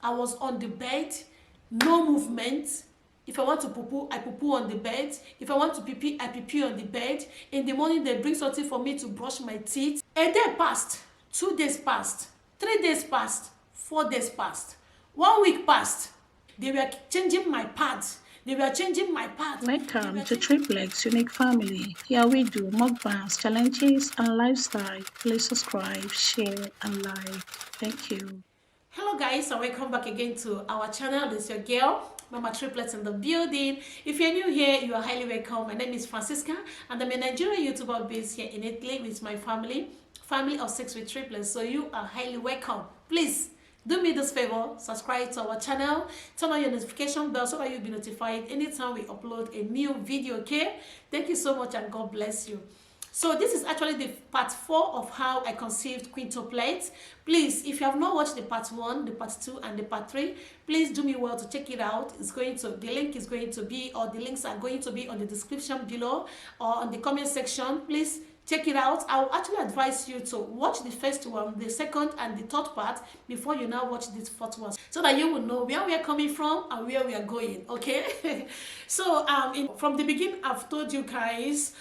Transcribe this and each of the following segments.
I was on the bed, no movement. If I want to poo-poo, I poo-poo on the bed. If I want to pee-pee, I pee-pee on the bed. In the morning, they bring something for me to brush my teeth. A day passed, 2 days passed, 3 days passed, 4 days passed, 1 week passed. They were changing my pads. They were changing my pads. Welcome to Triplets Unique Family. Here we do mukbangs, challenges, and lifestyle. Please subscribe, share, and like. Thank you. Hello guys, and welcome back again to our channel. This is your girl Mama Triplets in the building. If you're new here, you are highly welcome. My name is Francisca and I'm a Nigerian YouTuber based here in Italy with my family of 6 with triplets. So you are highly welcome. Please do me this favor, subscribe to our channel, turn on your notification bell so that you'll be notified anytime we upload a new video. Okay, thank you so much and God bless you. So this is actually the part 4 of how I conceived quintuplets. Please, if you have not watched the part 1, the part 2, and the part 3, please do me well to check it out. The link is going to be, or the links are going to be on the description below or on the comment section. Please check it out. I will actually advise you to watch the first one, the second, and the third part before you now watch this fourth one, so that you will know where we are coming from and where we are going. Okay. So from the beginning, I've told you guys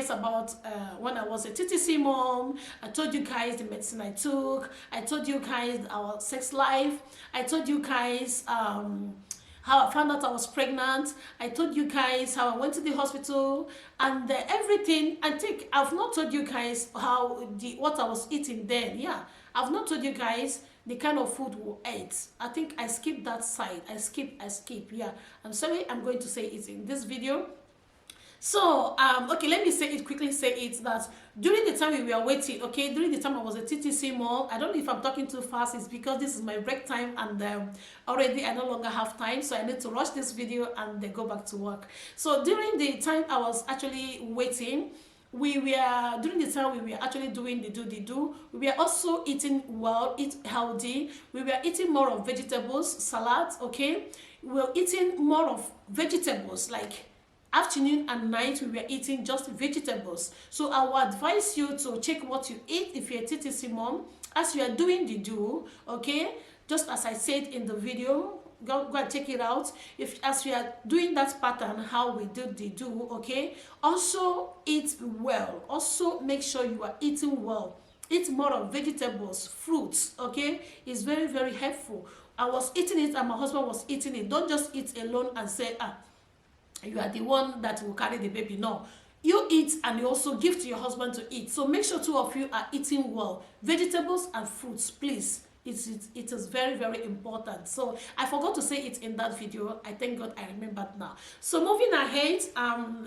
about when I was a TTC mom. I told you guys the medicine I took. I told you guys our sex life. I told you guys how I found out I was pregnant. I told you guys how I went to the hospital and everything. I think I've not told you guys what I was eating then. Yeah, I've not told you guys the kind of food we ate. I think I skipped that side. I skip. Yeah, I'm sorry. I'm going to say it in this video. So okay, let me say it quickly. Say it that during the time we were waiting, okay, during the time I was a TTC mom. I don't know if I'm talking too fast. It's because this is my break time and already I no longer have time, so I need to rush this video and then go back to work. So during the time I was actually waiting, during the time we were actually doing the do, we were also eating well, eat healthy. We were eating more of vegetables, salads, okay. We were eating more of vegetables, like afternoon and night we were eating just vegetables. So I will advise you to check what you eat if you're a TTC mom as you are doing the do, okay, just as I said in the video. Go and check it out. As we are doing that pattern, how we do the do, okay. Also eat well. Also make sure you are eating well. Eat more of vegetables, fruits, okay. It's very, very helpful. I was eating it and my husband was eating it. Don't just eat alone and say, you are the one that will carry the baby. No, you eat and you also give to your husband to eat. So make sure 2 of you are eating well, vegetables and fruits, please. It is very, very important. So I forgot to say it in that video. I thank God I remembered now. So moving ahead,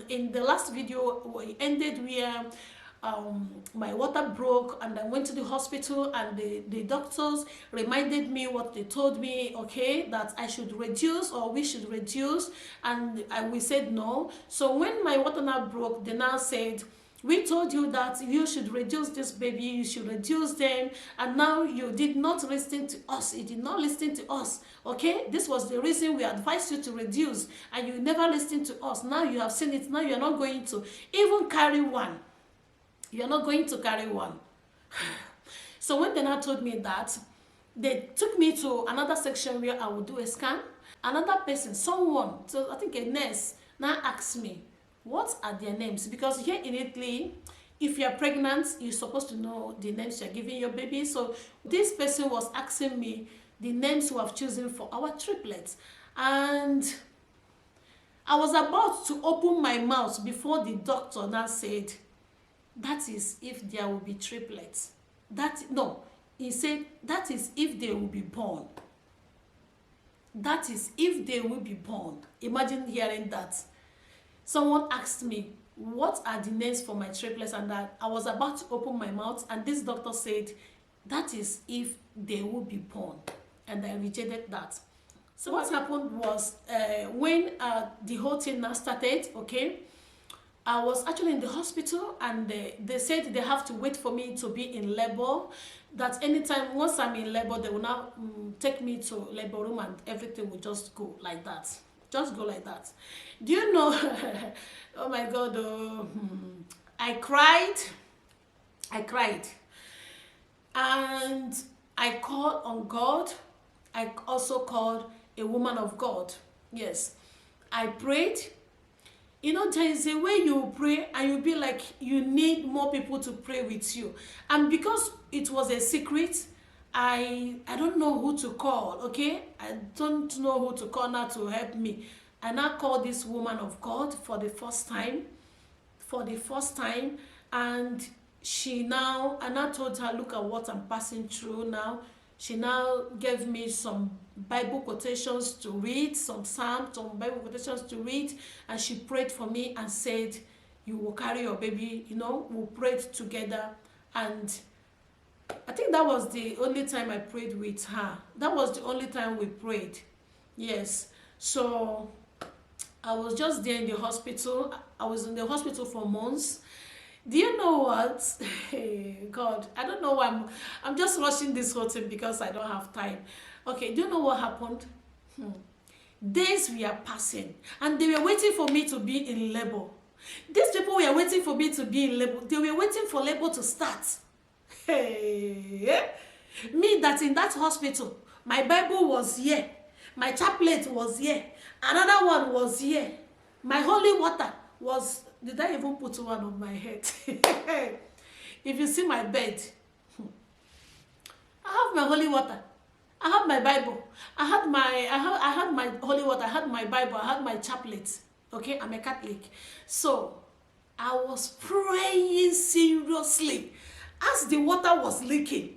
in the last video we ended where my water broke and I went to the hospital and the doctors reminded me what they told me, okay, that I should reduce or we should reduce, and we said no. So when my water now broke, they now said, we told you that you should reduce this baby, you should reduce them, and now you did not listen to us. You did not listen to us, okay. This was the reason we advised you to reduce and you never listened to us. Now you have seen it. Now you're not going to even carry one. You're not going to carry one. So when they now told me that, they took me to another section where I would do a scan. Another person, someone, so I think a nurse, now asked me, what are their names? Because here in Italy, if you're pregnant, you're supposed to know the names you're giving your baby. So this person was asking me the names we have chosen for our triplets. And I was about to open my mouth before the doctor now said, that is if there will be triplets. He said, that is if they will be born. That is if they will be born. Imagine hearing that. Someone asked me, what are the names for my triplets? And that I was about to open my mouth and this doctor said, that is if they will be born. And I rejected that. So what happened was, when the whole thing now started, okay, I was actually in the hospital and they said they have to wait for me to be in labor. That anytime, once I'm in labor, they will now take me to labor room and everything will just go like that. Just go like that. Do you know, oh my God, I cried. And I called on God. I also called a woman of God. Yes. I prayed. You know, there is a way you pray and you'll be like, you need more people to pray with you. And because it was a secret, I don't know who to call, okay? I don't know who to call now to help me. And I called this woman of God for the first time. And and I told her, look at what I'm passing through now. She now gave me some Bible quotations to read, some psalms, some Bible quotations to read, and she prayed for me and said, you will carry your baby. You know, we prayed together. And I think that was the only time I prayed with her. That was the only time we prayed. Yes. So I was just there in the hospital. I was in the hospital for months. Do you know what? Hey, God, I don't know why I'm just rushing this whole thing because I don't have time. Okay, do you know what happened? Days were passing and they were waiting for me to be in labor. These people were waiting for me to be in labor. They were waiting for labor to start. Hey, me that in that hospital, my Bible was here, my chaplet was here, another one was here, my holy water was. Did I even put one on my head? If you see my bed, I have my holy water, I have my Bible, I had my holy water, I had my Bible, I had my chaplet. Okay, I'm a Catholic. So I was praying seriously as the water was leaking.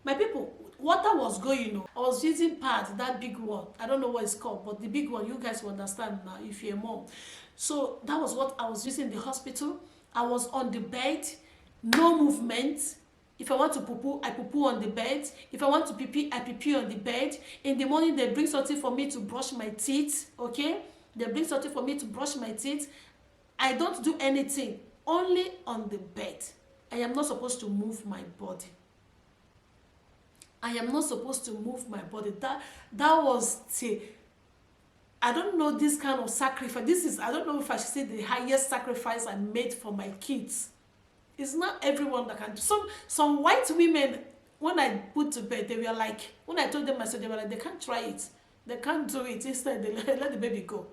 My people, water was going. I was using pad, that big one. I don't know what it's called, but the big one, you guys will understand now if you're a mom. So that was what I was using in the hospital. I was on the bed, no movement. If I want to poo-poo, I poo-poo on the bed. If I want to pee-pee, I pee-pee on the bed. In the morning, they bring something for me to brush my teeth, okay? They bring something for me to brush my teeth. I don't do anything, only on the bed. I am not supposed to move my body. I am not supposed to move my body. That was I don't know this kind of sacrifice. I don't know if I should say the highest sacrifice I made for my kids. It's not everyone that can do. Some white women, when I put to bed, they were like, when I told them, I said, they were like, they can't try it. They can't do it. Instead, they let the baby go.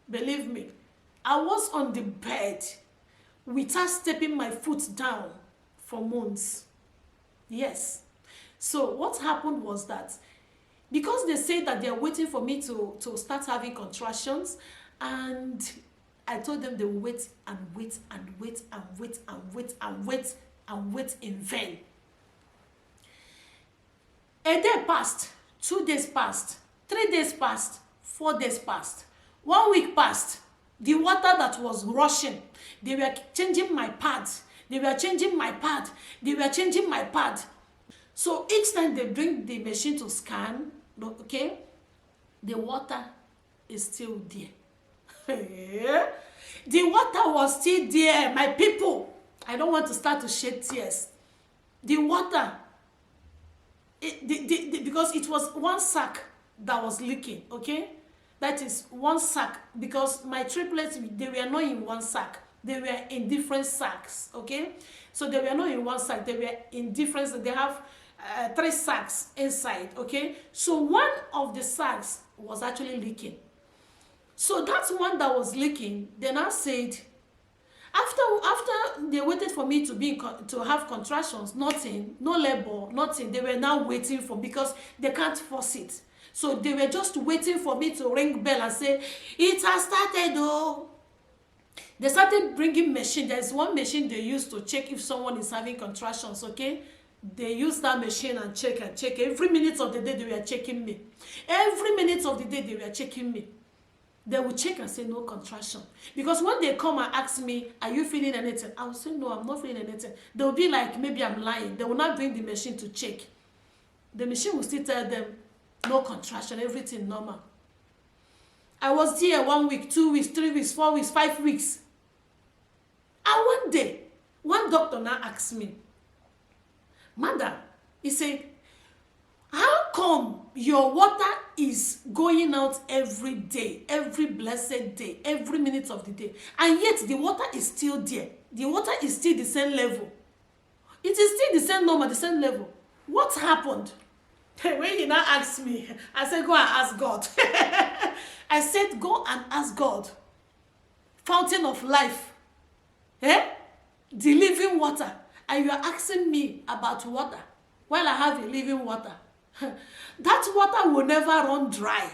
Believe me. I was on the bed without stepping my foot down for months. Yes. So what happened was that because they say that they're waiting for me to start having contractions, and I told them they will wait and wait and wait and wait and wait and wait and wait in vain. A day passed, 2 days passed, 3 days passed, 4 days passed, 1 week passed. The water that was rushing, they were changing my pad. They were changing my pad. They were changing my pad. So each time they bring the machine to scan, okay, the water is still there. The water was still there, my people. I don't want to start to shed tears. The water, because it was one sack that was leaking, okay? That is one sack, because my triplets, they were not in one sack. They were in different sacks, okay? So they were not in one sack. They were in different, they have 3 sacks inside, okay? So one of the sacks was actually leaking. So that's one that was leaking. Then I said, after they waited for me to have contractions, nothing, no labor, nothing. They were now waiting for, because they can't force it. So they were just waiting for me to ring bell and say, it has started, oh. They started bringing machine. There's one machine they use to check if someone is having contractions, okay? They use that machine and check and check. Every minute of the day, they were checking me. Every minute of the day, they were checking me. They will check and say, no contraction. Because when they come and ask me, are you feeling anything? I will say, no, I'm not feeling anything. They will be like, maybe I'm lying. They will not bring the machine to check. The machine will still tell them, no contraction, everything normal. I was there 1 week, 2 weeks, 3 weeks, 4 weeks, 5 weeks. And one day, one doctor now asked me, Madam, he said, how come your water is going out every day, every blessed day, every minute of the day, and yet the water is still there? The water is still the same level. It is still the same number, the same level. What happened? When he now asked me, I said, go and ask God. I said, go and ask God. Fountain of life. Eh? The living water. And you are asking me about water while I have a living water. That water will never run dry.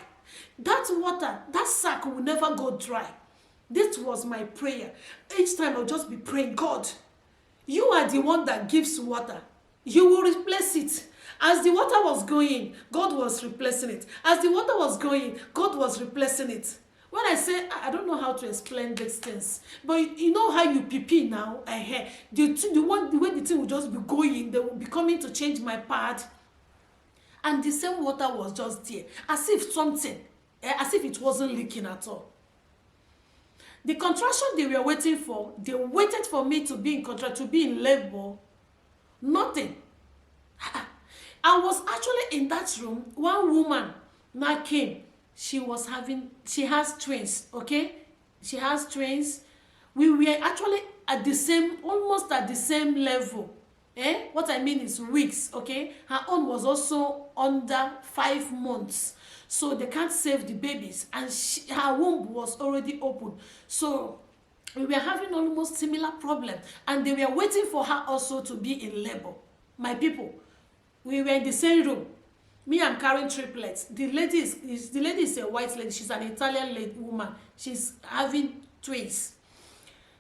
That water, that sack will never go dry. This was my prayer. Each time I'll just be praying, God, you are the one that gives water. You will replace it. As the water was going, God was replacing it. As the water was going, God was replacing it. When I say, I don't know how to explain these things, but you know how you pee now, the way the thing will just be going, they will be coming to change my part, and the same water was just there, as if something, as if it wasn't leaking at all. The contraction they were waiting for, they waited for me to be in contraction, to be in labor. Nothing. I was actually in that room. One woman now came. She has twins, okay? She has twins. We were actually at the same, almost at the same level. What I mean is weeks, okay? Her own was also under 5 months. So they can't save the babies. And her womb was already open. So we were having almost similar problem. And they were waiting for her also to be in labor. My people, we were in the same room. Me, I'm carrying triplets. The lady is a white lady. She's an Italian woman. She's having twins.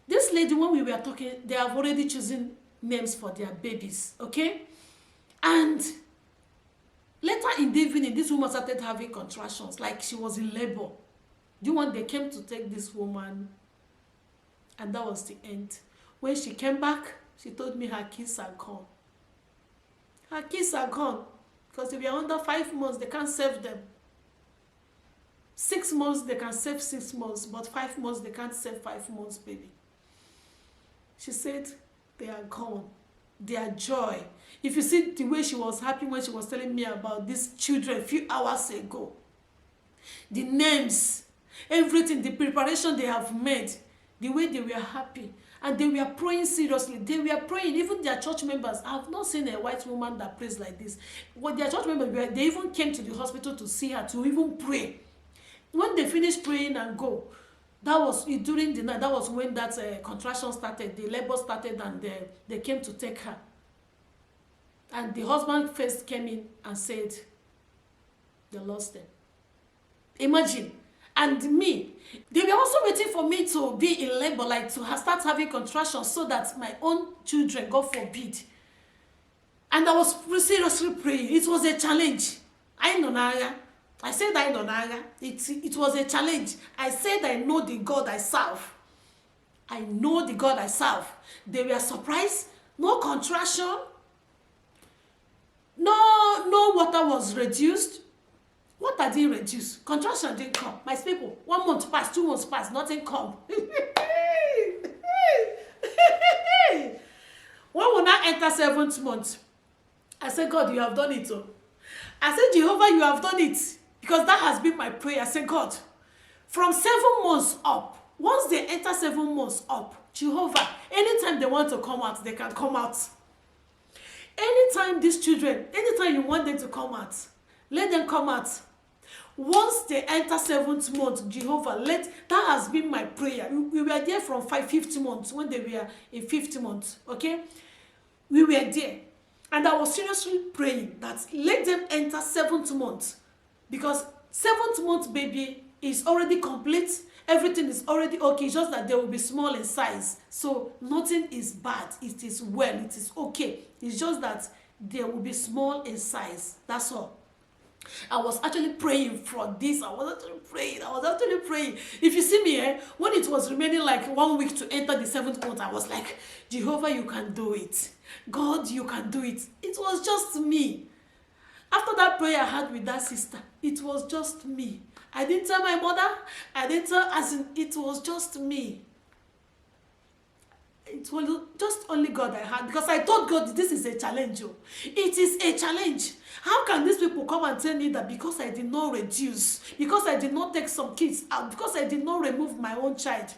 This lady, when we were talking, they have already chosen names for their babies, okay? And later in the evening, this woman started having contractions, like she was in labor. The one they came to take this woman, and that was the end. When she came back, she told me her kids are gone. Her kids are gone because if you're under 5 months, they can't save them. 6 months, they can save 6 months, but 5 months, they can't save 5 months, baby. She said they are gone. Their joy. If you see the way she was happy when she was telling me about these children a few hours ago, the names, everything, the preparation they have made, the way they were happy, and they were praying seriously. They were praying. Even their church members, I have not seen a white woman that prays like this. When their church members, they even came to the hospital to see her, to even pray. When they finished praying and go, that was during the night. That was when that contraction started, the labor started, and they came to take her. And the husband first came in and said, they lost them. Imagine. And me, they were also waiting for me to be in labor, like to start having contractions so that my own children, God forbid. And I was seriously praying. It was a challenge. I said I know Naga. It was a challenge. I said I know the God I serve. I know the God I serve. They were surprised. No contraction. No water was reduced. Water didn't reduce. Contraction didn't come. My people, 1 month passed, 2 months passed, nothing come. When will now enter 7th month? I said, God, you have done it. Oh. I said, Jehovah, you have done it. Because that has been my prayer. I said, God, from 7 months up, once they enter 7 months up, Jehovah, anytime they want to come out, they can come out. Anytime these children, anytime you want them to come out, let them come out. Once they enter 7th month, Jehovah, that has been my prayer. We were there from 5th month, when they were in 5th month, okay? We were there. And I was seriously praying that let them enter 7th month. Because 7th month baby is already complete. Everything is already okay. Just that they will be small in size. So nothing is bad. It is well. It is okay. It's just that they will be small in size. That's all. I was actually praying for this. I was actually praying. If you see me, when it was remaining like 1 week to enter the 7th month, I was like, Jehovah, you can do it. God, you can do it. It was just me. After that prayer I had with that sister, it was just me. I didn't tell my mother. I didn't tell, it was just me. It was just only God I had, because I told God this is a challenge. It is a challenge. How can these people come and tell me that because I did not reduce, because I did not take some kids out, because I did not remove my own child,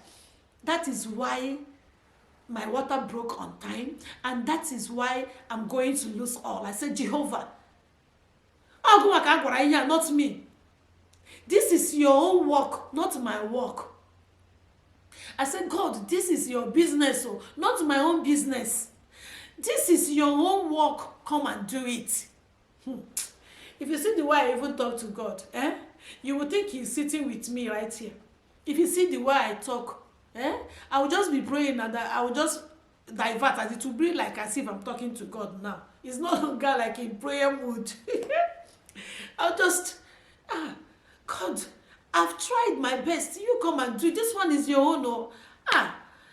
that is why my water broke on time, and that is why I'm going to lose all. I said, Jehovah, not me. This is your own work, not my work. I said, God, this is your business, oh, not my own business. This is your own work. Come and do it. If you see the way I even talk to God, you would think he's sitting with me right here. If you see the way I talk, I will just be praying and I will just divert, and it will be like as if I'm talking to God now. It's no longer like in prayer mood. I'll just, God, I've tried my best. You come and do it. This one is your own. Oh.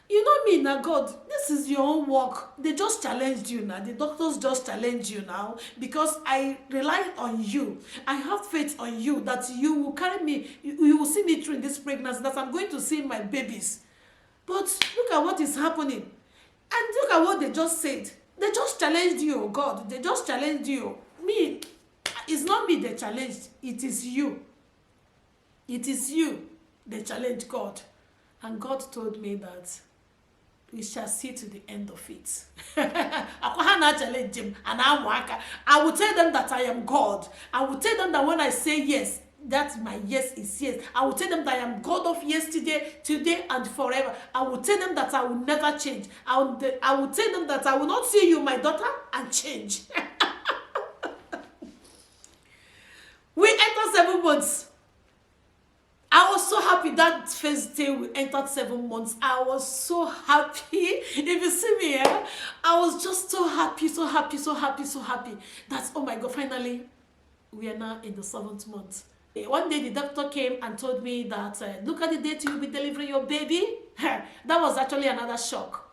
You know me now, God. This is your own work. They just challenged you now. The doctors just challenged you now because I rely on you. I have faith on you that you will carry me. You will see me through in this pregnancy, that I'm going to see my babies. But look at what is happening. And look at what they just said. They just challenged you, God. They just challenged you. Me, it's not me they challenged. It is you. It is you they challenged God. And God told me that we shall see to the end of it. I will tell them that I am God. I will tell them that when I say yes, that my yes is yes. I will tell them that I am God of yesterday, today, and forever. I will tell them that I will never change. I will tell them that I will not see you, my daughter, and change. We entered 7 months. I was so happy that first day we entered 7 months. I was so happy. If you see me here, I was just so happy, so happy, so happy, so happy. That's, oh my God, finally, we are now in the 7th month. One day the doctor came and told me that, look at the date you'll be delivering your baby. That was actually another shock.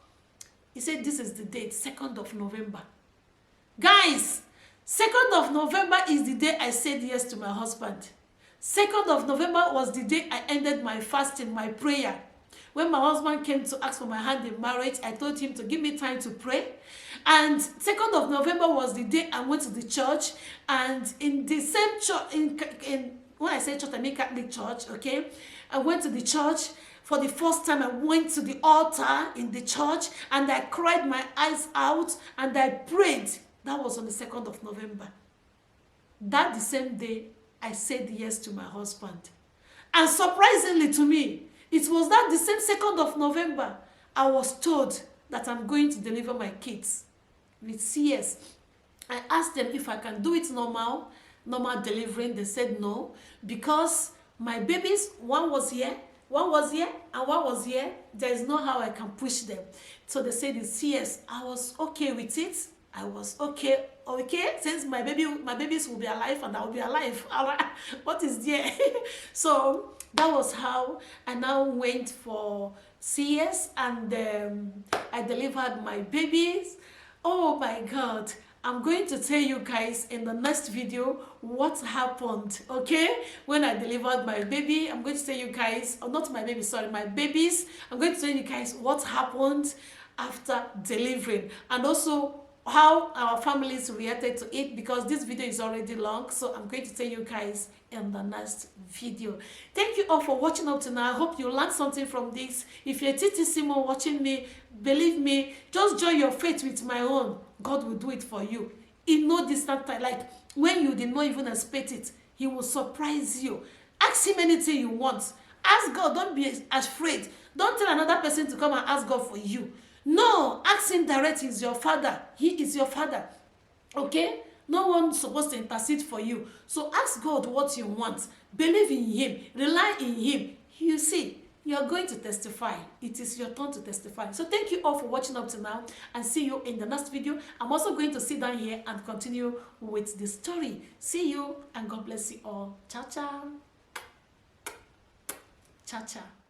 He said, this is the date, 2nd of November. Guys, 2nd of November is the day I said yes to my husband. 2nd of November was the day I ended my fasting, my prayer. When my husband came to ask for my hand in marriage, I told him to give me time to pray. And 2nd of November was the day I went to the church. And in the same church, when I say church, I mean Catholic church, okay? I went to the church. For the first time, I went to the altar in the church and I cried my eyes out and I prayed. That was on the 2nd of November. That the same day, I said yes to my husband. And surprisingly to me, it was that the same 2nd of November, I was told that I'm going to deliver my kids with CS. I asked them if I can do it normal delivering. They said no, because my babies, one was here, and one was here. There is no how I can push them. So they said it's CS. I was okay with it. I was okay, since my babies will be alive and I will be alive. All right, what is there? So that was how I now went for CS, and I delivered my babies. Oh my God. I'm going to tell you guys in the next video what happened, okay? When I delivered my baby, I'm going to tell you guys, or not my baby, sorry, my babies. I'm going to tell you guys what happened after delivering, and also how our families reacted to it, because this video is already long. So I'm going to tell you guys in the next video. Thank you all for watching up to now. I hope you learned something from this. If you're TTC watching me, believe me, just join your faith with my own. God will do it for you in no distant time. Like when you did not even expect it, he will surprise you. Ask him anything you want. Ask God. Don't be afraid. Don't tell another person to come and ask God for you. No, ask him direct. He's your father. He is your father. Okay? No one's supposed to intercede for you. So ask God what you want. Believe in him. Rely in him. You see, you are going to testify. It is your turn to testify. So thank you all for watching up to now, and see you in the next video. I'm also going to sit down here and continue with the story. See you, and God bless you all. Ciao, ciao. Ciao, ciao.